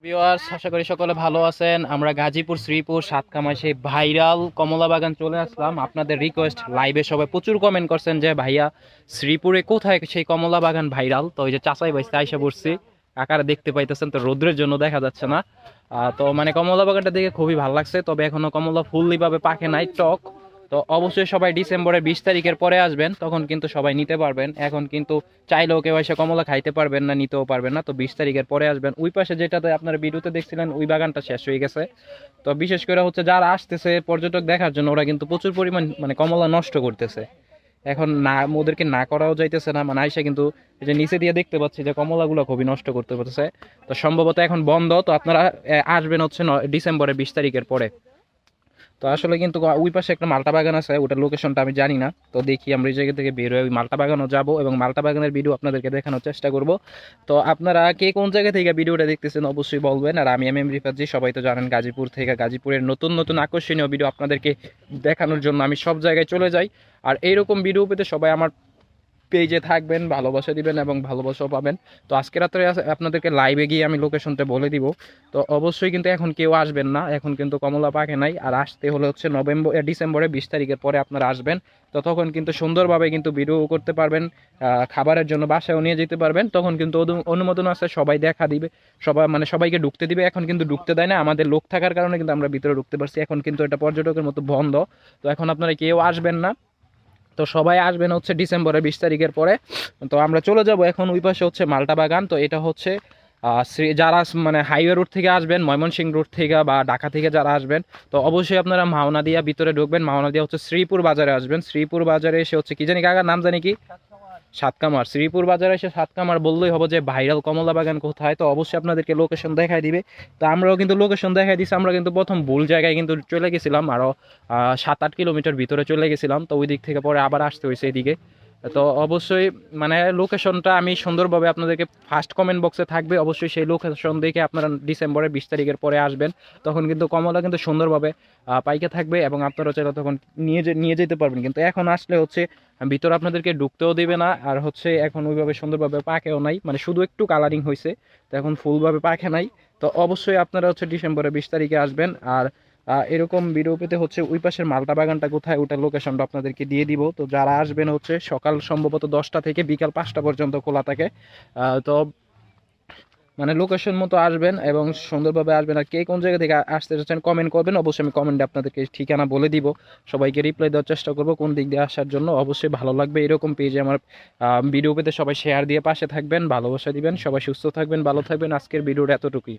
Viewers, আশা করি সকলে ভালো আছেন। আমরা গাজীপুর শ্রীপুর সাতকামায় সেই ভাইরাল কমলা বাগান চলে আসলাম। আপনাদের রিকোয়েস্ট, লাইভে সবাই প্রচুর কমেন্ট করছেন যে ভাইয়া শ্রীপুরে কোথায় সেই কমলা বাগান ভাইরাল। তো ওই যে চাচাই বাইসতে আইসা পড়ছি, কাকারা দেখতে পাইতেছেন, তো রোদ্রের জন্য দেখা যাচ্ছে না। তো মানে কমলা বাগানটা দেখে খুবই ভালো লাগছে, তবে এখনো কমলা ফুললি ভাবে পাকে নাই, টক। তো অবশ্যই সবাই ডিসেম্বরের 20 তারিখের পরে আসবেন, তখন কিন্তু সবাই নিতে পারবেন। এখন কিন্তু চাইলেও কেউ এসে কমলা খাইতে পারবেন না, নিতেও পারবেন না। তো 20 তারিখের পরে আসবেন। ওই পাশে যেটাতে আপনারা ভিডিওতে দেখছিলেন ওই বাগানটা শেষ হয়ে গেছে। তো বিশেষ করে হচ্ছে যারা আসতেছে পর্যটক দেখার জন্য, ওরা কিন্তু প্রচুর পরিমাণ মানে কমলা নষ্ট করতেছে। এখন না, ওদেরকে না করাও যাইতেছে না, মানে আইসা কিন্তু এই যে নিচে দিয়ে দেখতে পাচ্ছি যে কমলাগুলো খুবই নষ্ট করতে পারতেছে। তো সম্ভবত এখন বন্ধ। তো আপনারা আসবেন হচ্ছে ডিসেম্বরের 20 তারিখের পরে। তো আসলে কিন্তু ওই পাশে একটা মালটা বাগান আছে, ওটার লোকেশনটা আমি জানি না। তো দেখি আমরা এই জায়গা থেকে বের হয়ে ওই মালটা বাগানও যাবো এবং মালটা বাগানের ভিডিও আপনাদেরকে দেখানোর চেষ্টা করব। তো আপনারা কে কোন জায়গা থেকে ভিডিওটা দেখতেছেন অবশ্যই বলবেন। আর আমি এম রিফাত, সবাই তো জানেন গাজীপুর থেকে, গাজীপুরের নতুন নতুন আকর্ষণীয় ভিডিও আপনাদেরকে দেখানোর জন্য আমি সব জায়গায় চলে যাই। আর এইরকম ভিডিও পেতে সবাই আমার পেজে থাকবেন, ভালোবাসা দিবেন এবং ভালোবাসাও পাবেন। তো আজকে রাত্রে আপনাদেরকে লাইভে গিয়ে আমি লোকেশনটা বলে দিব। তো অবশ্যই কিন্তু এখন কেউ আসবেন না, এখন কিন্তু কমলা পাকে নাই। আর আসতে হলে হচ্ছে ডিসেম্বরের 20 তারিখের পরে আপনারা আসবেন। তো তখন কিন্তু সুন্দরভাবে কিন্তু ভিডিও করতে পারবেন, খাবারের জন্য বাসায়ও নিয়ে যেতে পারবেন। তখন কিন্তু অনুমোদন আছে, সবাই দেখা দিবে, সবাই মানে সবাইকে ঢুকতে দিবে। এখন কিন্তু ঢুকতে দেয় না, আমাদের লোক থাকার কারণে কিন্তু আমরা ভিতরে ঢুকতে পারছি। এখন কিন্তু এটা পর্যটকের মতো বন্ধ। তো এখন আপনারা কেউ আসবেন না। তো সবাই আসবেন হচ্ছে ডিসেম্বরের 20 তারিখের পরে। তো আমরা চলে যাব এখন ওই পাশে হচ্ছে মালটা বাগান। তো এটা হচ্ছে যারা মানে হাইওয়ে রুট থেকে আসবেন, ময়মনসিংহ রুট থেকে বা ঢাকা থেকে যারা আসবেন, তো অবশ্যই আপনারা মাওনা দিয়া ভিতরে ঢুকবেন। মাওনা দিয়া হচ্ছে শ্রীপুর বাজারে আসবেন। শ্রীপুর বাজারে এসে হচ্ছে কি জানি কাকার নাম জানি কি, সাতকামার। শ্রীপুর বাজারে এসে সাতকামার বললেই হবে যে ভাইরাল কমলা বাগান কোথায়। তো অবশ্যই আপনাদেরকে লোকেশন দেখাই দিবে। তো আমরাও কিন্তু লোকেশন দেখাই দিছি। আমরা কিন্তু প্রথম ভুল জায়গায় কিন্তু চলে গেছিলাম, আরও 7-8 কিলোমিটার ভিতরে চলে গেছিলাম। তো ওই দিক থেকে পরে আবার আসতে হয়েছে এদিকে। তো অবশ্যই মানে লোকেশনটা আমি সুন্দরভাবে আপনাদেরকে ফার্স্ট কমেন্ট বক্সে থাকবে, অবশ্যই সেই লোকেশন দেখে আপনারা ডিসেম্বরের 20 তারিখের পরে আসবেন। তখন কিন্তু কমলা কিন্তু সুন্দরভাবে পাইকে থাকবে এবং আপনারা চাইলে তখন নিয়ে যেতে পারবেন। কিন্তু এখন আসলে হচ্ছে ভিতরে আপনাদেরকে ঢুকতেও দিবে না। আর হচ্ছে এখন ওইভাবে সুন্দরভাবে পাকেও নাই, মানে শুধু একটু কালারিং হয়েছে, তো এখন ফুলভাবে পাকে নাই। তো অবশ্যই আপনারা হচ্ছে ডিসেম্বরের 20 তারিখে আসবেন। আর এরকম ভিডিও পেতে হচ্ছে ওই পাশের মালটা বাগানটা কোথায়, ওটার লোকেশনটা আপনাদেরকে দিয়ে দিব। তো যারা আসবেন হচ্ছে সকাল সম্ভবত 10টা থেকে বিকাল 5টা পর্যন্ত খোলা থাকে। তো মানে লোকেশন মতো আসবেন এবং সুন্দরভাবে আসবেন। আর কে কোন জায়গা থেকে আসতে চাচ্ছেন কমেন্ট করবেন, অবশ্যই আমি কমেন্টে আপনাদেরকে ঠিকানা বলে দিব। সবাইকে রিপ্লাই দেওয়ার চেষ্টা করব কোন দিক দিয়ে আসার জন্য। অবশ্যই ভালো লাগবে এরকম পেজে আমার ভিডিও পেতে সবাই শেয়ার দিয়ে পাশে থাকবেন, ভালোবাসা দিবেন। সবাই সুস্থ থাকবেন, ভালো থাকবেন। আজকের ভিডিওটা এতটুকুই।